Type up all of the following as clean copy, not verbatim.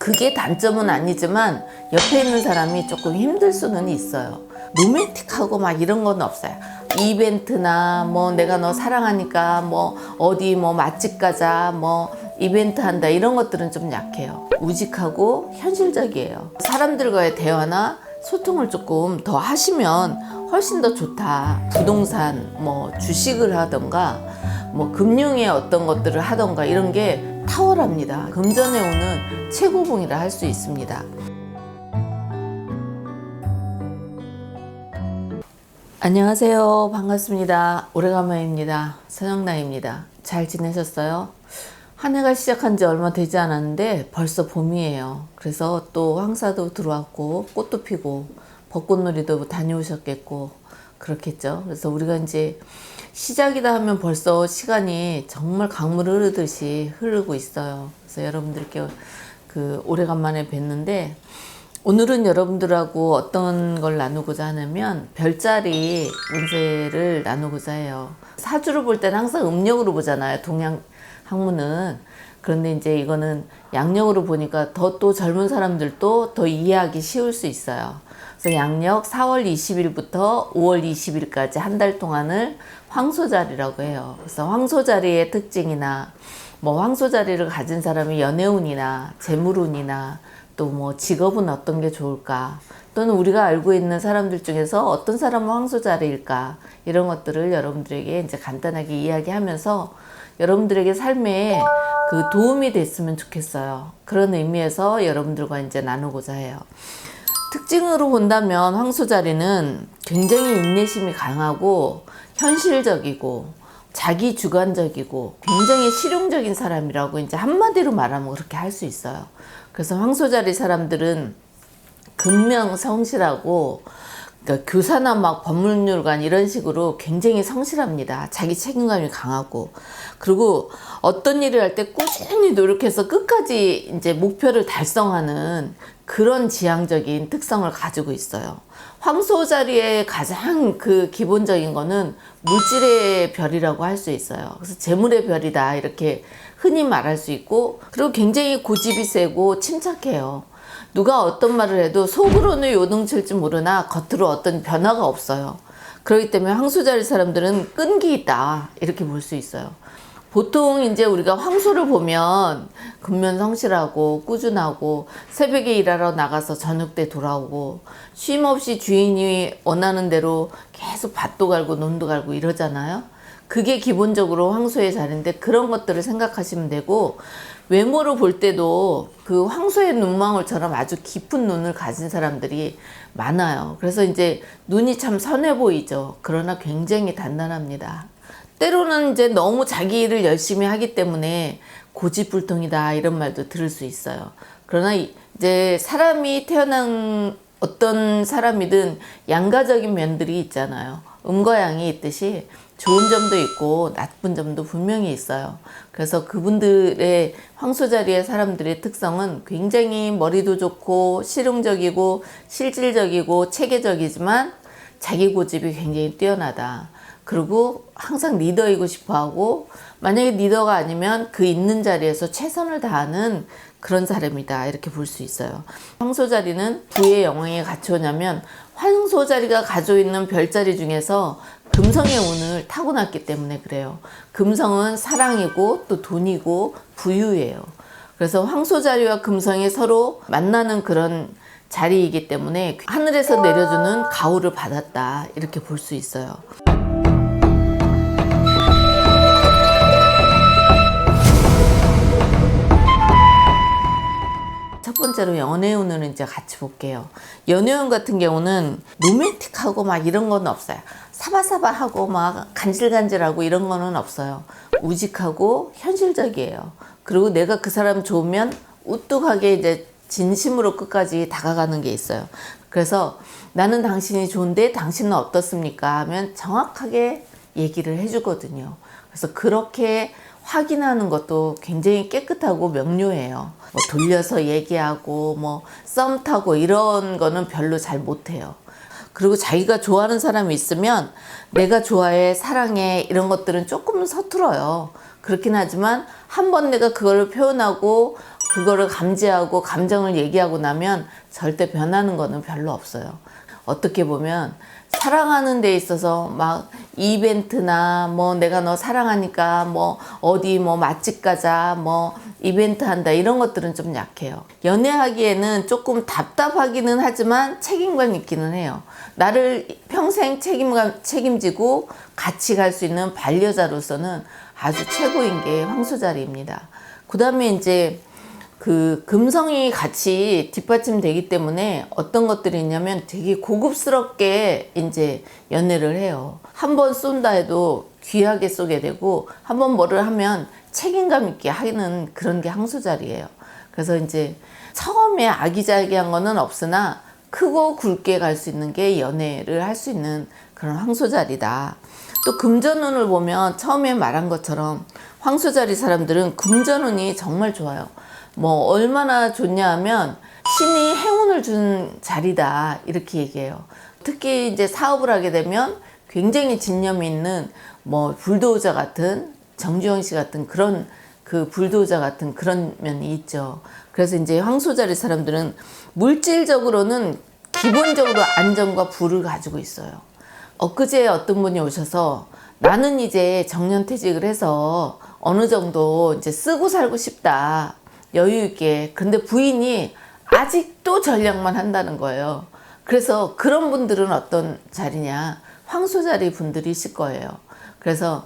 그게 단점은 아니지만 옆에 있는 사람이 조금 힘들 수는 있어요. 로맨틱하고 막 이런 건 없어요. 이벤트나 뭐 내가 너 사랑하니까 뭐 어디 뭐 맛집 가자 뭐 이벤트 한다 이런 것들은 좀 약해요. 우직하고 현실적이에요. 사람들과의 대화나 소통을 조금 더 하시면 훨씬 더 좋다. 부동산 뭐 주식을 하던가 뭐 금융의 어떤 것들을 하던가 이런 게 탁월합니다. 금전에 오는 최고봉이라 할 수 있습니다. 안녕하세요. 반갑습니다. 오래간만입니다. 서영랑입니다. 잘 지내셨어요? 한 해가 시작한 지 얼마 되지 않았는데 벌써 봄이에요. 그래서 또 황사도 들어왔고 꽃도 피고 벚꽃놀이도 다녀오셨겠고 그렇겠죠. 그래서 우리가 이제 시작이다 하면 벌써 시간이 정말 강물 흐르듯이 흐르고 있어요. 그래서 여러분들께 오래간만에 뵀는데 오늘은 여러분들하고 어떤 걸 나누고자 하냐면 별자리 운세를 나누고자 해요. 사주를 볼 때는 항상 음력으로 보잖아요. 동양 학문은. 그런데 이제 이거는 양력으로 보니까 또 젊은 사람들도 더 이해하기 쉬울 수 있어요. 그래서 양력 4월 20일부터 5월 20일까지 한 달 동안을 황소자리라고 해요. 그래서 황소자리의 특징이나 뭐 황소자리를 가진 사람이 연애운이나 재물운이나 또 뭐 직업은 어떤 게 좋을까 또는 우리가 알고 있는 사람들 중에서 어떤 사람은 황소자리일까 이런 것들을 여러분들에게 이제 간단하게 이야기하면서 여러분들에게 삶에 도움이 됐으면 좋겠어요. 그런 의미에서 여러분들과 이제 나누고자 해요. 특징으로 본다면 황소자리는 굉장히 인내심이 강하고 현실적이고 자기 주관적이고 굉장히 실용적인 사람이라고 이제 한마디로 말하면 그렇게 할 수 있어요. 그래서 황소자리 사람들은 근명성실하고 그러니까 교사나 막 법률관 이런 식으로 굉장히 성실합니다. 자기 책임감이 강하고 그리고 어떤 일을 할 때 꾸준히 노력해서 끝까지 이제 목표를 달성하는 그런 지향적인 특성을 가지고 있어요. 황소자리의 가장 기본적인 거는 물질의 별이라고 할 수 있어요. 그래서 재물의 별이다 이렇게 흔히 말할 수 있고 그리고 굉장히 고집이 세고 침착해요. 누가 어떤 말을 해도 속으로는 요동칠지 모르나 겉으로 어떤 변화가 없어요. 그렇기 때문에 황소자리 사람들은 끈기 있다 이렇게 볼 수 있어요. 보통 이제 우리가 황소를 보면 근면성실하고 꾸준하고 새벽에 일하러 나가서 저녁 때 돌아오고 쉼 없이 주인이 원하는 대로 계속 밭도 갈고 논도 갈고 이러잖아요. 그게 기본적으로 황소의 자리인데 그런 것들을 생각하시면 되고 외모로 볼 때도 그 황소의 눈망울처럼 아주 깊은 눈을 가진 사람들이 많아요. 그래서 이제 눈이 참 선해 보이죠. 그러나 굉장히 단단합니다. 때로는 이제 너무 자기 일을 열심히 하기 때문에 고집불통이다 이런 말도 들을 수 있어요. 그러나 이제 사람이 태어난 어떤 사람이든 양가적인 면들이 있잖아요. 음과 양이 있듯이 좋은 점도 있고 나쁜 점도 분명히 있어요. 그래서 그분들의 황소자리의 사람들의 특성은 굉장히 머리도 좋고 실용적이고 실질적이고 체계적이지만 자기 고집이 굉장히 뛰어나다. 그리고 항상 리더이고 싶어하고 만약에 리더가 아니면 그 있는 자리에서 최선을 다하는 그런 사람이다 이렇게 볼 수 있어요. 황소자리는 부의 영향이 같이 오냐면 황소자리가 가지고 있는 별자리 중에서 금성의 운을 타고났기 때문에 그래요. 금성은 사랑이고 또 돈이고 부유예요. 그래서 황소자리와 금성이 서로 만나는 그런 자리이기 때문에 하늘에서 내려주는 가호를 받았다 이렇게 볼 수 있어요. 첫 번째로 연애운을 이제 같이 볼게요. 연애운 같은 경우는 로맨틱하고 막 이런 건 없어요. 사바사바하고 막 간질간질하고 이런 거는 없어요. 우직하고 현실적이에요. 그리고 내가 그 사람 좋으면 우뚝하게 이제 진심으로 끝까지 다가가는 게 있어요. 그래서 나는 당신이 좋은데 당신은 어떻습니까? 하면 정확하게 얘기를 해주거든요. 그래서 그렇게 확인하는 것도 굉장히 깨끗하고 명료해요. 뭐 돌려서 얘기하고 뭐 썸 타고 이런 거는 별로 잘 못해요. 그리고 자기가 좋아하는 사람이 있으면 내가 좋아해, 사랑해 이런 것들은 조금 서툴어요. 그렇긴 하지만 한번 내가 그걸 표현하고 그거를 감지하고 감정을 얘기하고 나면 절대 변하는 거는 별로 없어요. 어떻게 보면 사랑하는 데 있어서 막 이벤트나 뭐 내가 너 사랑하니까 뭐 어디 뭐 맛집 가자 뭐 이벤트 한다 이런 것들은 좀 약해요. 연애하기에는 조금 답답하기는 하지만 책임감 있기는 해요. 나를 평생 책임지고 같이 갈 수 있는 반려자로서는 아주 최고인 게 황소자리입니다. 그 다음에 이제 그 금성이 같이 뒷받침되기 때문에 어떤 것들이 있냐면 되게 고급스럽게 이제 연애를 해요. 한 번 쏜다 해도 귀하게 쏘게 되고 한 번 뭐를 하면 책임감 있게 하는 그런 게 황소자리예요. 그래서 이제 처음에 아기자기한 거는 없으나 크고 굵게 갈 수 있는 게 연애를 할 수 있는 그런 황소자리다. 또 금전운을 보면 처음에 말한 것처럼 황소자리 사람들은 금전운이 정말 좋아요. 뭐 얼마나 좋냐 하면 신이 행운을 준 자리다 이렇게 얘기해요. 특히 이제 사업을 하게 되면 굉장히 집념이 있는 뭐 불도저 같은 정주영 씨 같은 그런 그 불도저 같은 그런 면이 있죠. 그래서 이제 황소자리 사람들은 물질적으로는 기본적으로 안정과 부를 가지고 있어요. 엊그제 어떤 분이 오셔서 나는 이제 정년퇴직을 해서 어느 정도 이제 쓰고 살고 싶다. 여유 있게. 근데 부인이 아직도 전략만 한다는 거예요. 그래서 그런 분들은 어떤 자리냐? 황소자리 분들이실 거예요. 그래서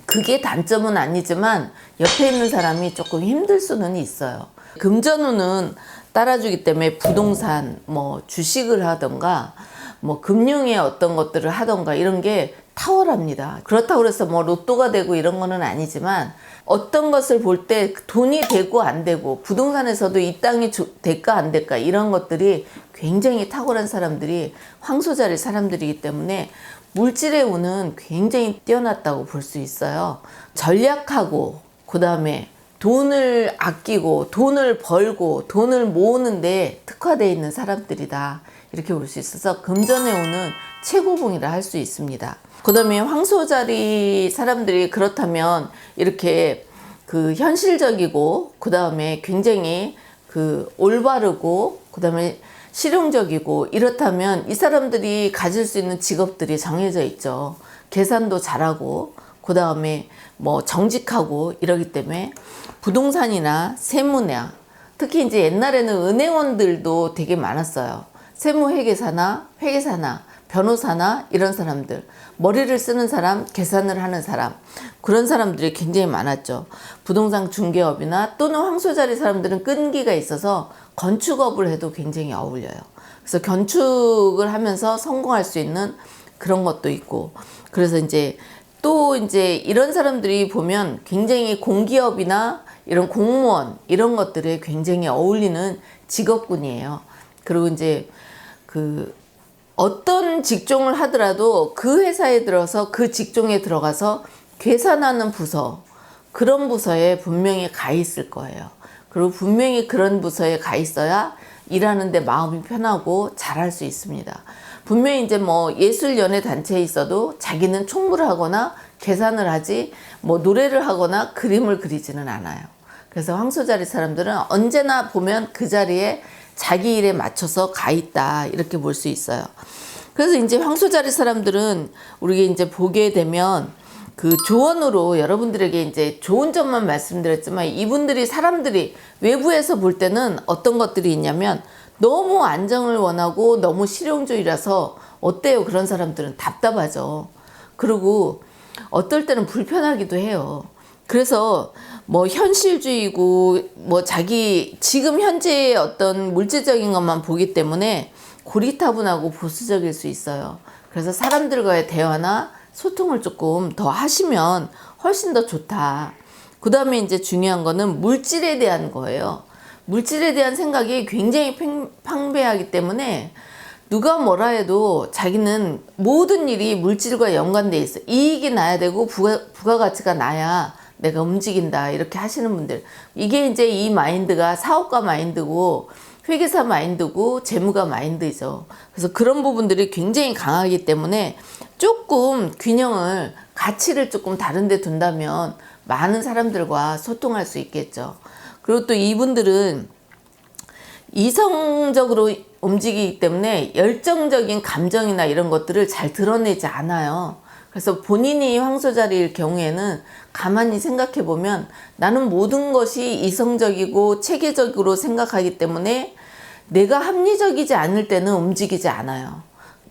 그게 단점은 아니지만 옆에 있는 사람이 조금 힘들 수는 있어요. 금전운은 따라주기 때문에 부동산, 뭐 주식을 하던가 뭐 금융의 어떤 것들을 하던가 이런 게 탁월합니다. 그렇다고 해서 뭐 로또가 되고 이런 거는 아니지만 어떤 것을 볼 때 돈이 되고 안 되고 부동산에서도 이 땅이 될까 안 될까 이런 것들이 굉장히 탁월한 사람들이 황소자리 사람들이기 때문에 물질의 운은 굉장히 뛰어났다고 볼 수 있어요. 전략하고 그 다음에 돈을 아끼고 돈을 벌고 돈을 모으는데 특화되어 있는 사람들이다 이렇게 볼 수 있어서 금전의 운은 최고봉이라 할 수 있습니다. 그 다음에 황소자리 사람들이 그렇다면 이렇게 그 현실적이고 그 다음에 굉장히 그 올바르고 그 다음에 실용적이고 이렇다면 이 사람들이 가질 수 있는 직업들이 정해져 있죠. 계산도 잘하고 그 다음에 뭐 정직하고 이러기 때문에 부동산이나 세무나 특히 이제 옛날에는 은행원들도 되게 많았어요. 세무회계사나 회계사나 변호사나 이런 사람들 머리를 쓰는 사람 계산을 하는 사람 그런 사람들이 굉장히 많았죠. 부동산 중개업이나 또는 황소자리 사람들은 끈기가 있어서 건축업을 해도 굉장히 어울려요. 그래서 건축을 하면서 성공할 수 있는 그런 것도 있고 그래서 이제 또 이제 이런 사람들이 보면 굉장히 공기업이나 이런 공무원 이런 것들에 굉장히 어울리는 직업군이에요. 그리고 이제 그 어떤 직종을 하더라도 그 회사에 들어서 그 직종에 들어가서 계산하는 부서 그런 부서에 분명히 가 있을 거예요. 그리고 분명히 그런 부서에 가 있어야 일하는데 마음이 편하고 잘할 수 있습니다. 분명히 이제 뭐 예술연예단체에 있어도 자기는 총무를 하거나 계산을 하지 뭐 노래를 하거나 그림을 그리지는 않아요. 그래서 황소자리 사람들은 언제나 보면 그 자리에 자기 일에 맞춰서 가 있다 이렇게 볼 수 있어요. 그래서 이제 황소자리 사람들은 우리가 이제 보게 되면 그 조언으로 여러분들에게 이제 좋은 점만 말씀드렸지만 이분들이 사람들이 외부에서 볼 때는 어떤 것들이 있냐면 너무 안정을 원하고 너무 실용주의라서 어때요? 그런 사람들은 답답하죠. 그리고 어떨 때는 불편하기도 해요. 그래서 뭐 현실주의고 뭐 자기 지금 현재의 어떤 물질적인 것만 보기 때문에 고리타분하고 보수적일 수 있어요. 그래서 사람들과의 대화나 소통을 조금 더 하시면 훨씬 더 좋다. 그 다음에 이제 중요한 거는 물질에 대한 거예요. 물질에 대한 생각이 굉장히 팽배하기 때문에 누가 뭐라 해도 자기는 모든 일이 물질과 연관돼 있어. 이익이 나야 되고 부가가치가 나야 내가 움직인다 이렇게 하시는 분들 이게 이제 이 마인드가 사업가 마인드고 회계사 마인드고 재무가 마인드죠. 그래서 그런 부분들이 굉장히 강하기 때문에 조금 균형을 가치를 조금 다른 데 둔다면 많은 사람들과 소통할 수 있겠죠. 그리고 또 이분들은 이성적으로 움직이기 때문에 열정적인 감정이나 이런 것들을 잘 드러내지 않아요. 그래서 본인이 황소자리일 경우에는 가만히 생각해 보면 나는 모든 것이 이성적이고 체계적으로 생각하기 때문에 내가 합리적이지 않을 때는 움직이지 않아요.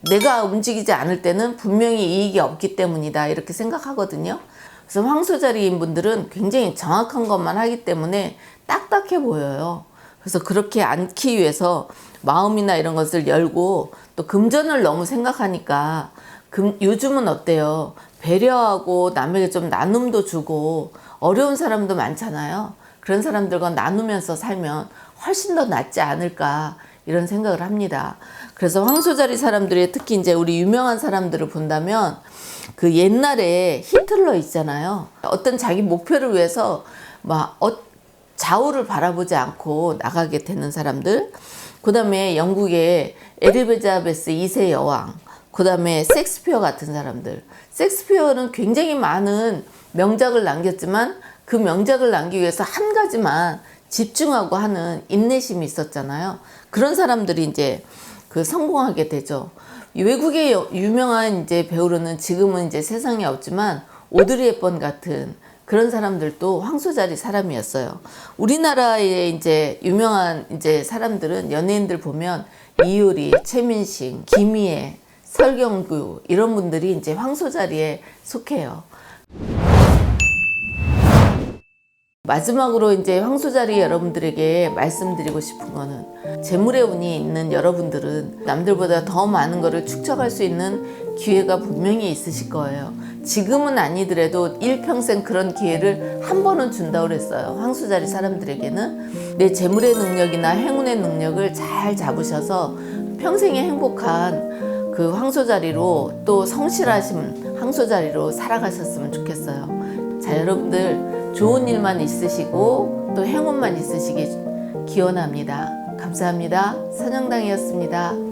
내가 움직이지 않을 때는 분명히 이익이 없기 때문이다, 이렇게 생각하거든요. 그래서 황소자리인 분들은 굉장히 정확한 것만 하기 때문에 딱딱해 보여요. 그래서 그렇게 않기 위해서 마음이나 이런 것을 열고, 또 금전을 너무 생각하니까 요즘은 어때요? 배려하고 남에게 좀 나눔도 주고 어려운 사람도 많잖아요. 그런 사람들과 나누면서 살면 훨씬 더 낫지 않을까, 이런 생각을 합니다. 그래서 황소자리 사람들이 특히 이제 우리 유명한 사람들을 본다면 그 옛날에 히틀러 있잖아요. 어떤 자기 목표를 위해서 막 좌우를 바라보지 않고 나가게 되는 사람들. 그 다음에 영국의 엘리자베스 2세 여왕, 그 다음에 셰익스피어 같은 사람들. 셰익스피어는 굉장히 많은 명작을 남겼지만 그 명작을 남기기 위해서 한 가지만 집중하고 하는 인내심이 있었잖아요. 그런 사람들이 이제 그 성공하게 되죠. 외국의 유명한 이제 배우로는 지금은 이제 세상에 없지만 오드리 헵번 같은 그런 사람들도 황소자리 사람이었어요. 우리나라의 이제 유명한 이제 사람들은, 연예인들 보면 이효리, 최민식, 김희애, 설경구, 이런 분들이 이제 황소자리에 속해요. 마지막으로 이제 황소자리 여러분들에게 말씀드리고 싶은 거는, 재물의 운이 있는 여러분들은 남들보다 더 많은 것을 축적할 수 있는 기회가 분명히 있으실 거예요. 지금은 아니더라도 일평생 그런 기회를 한 번은 준다고 그랬어요. 황소자리 사람들에게는 내 재물의 능력이나 행운의 능력을 잘 잡으셔서 평생에 행복한 그 황소자리로, 또 성실하신 황소자리로 살아가셨으면 좋겠어요. 자, 여러분들 좋은 일만 있으시고 또 행운만 있으시길 기원합니다. 감사합니다. 선영당이었습니다.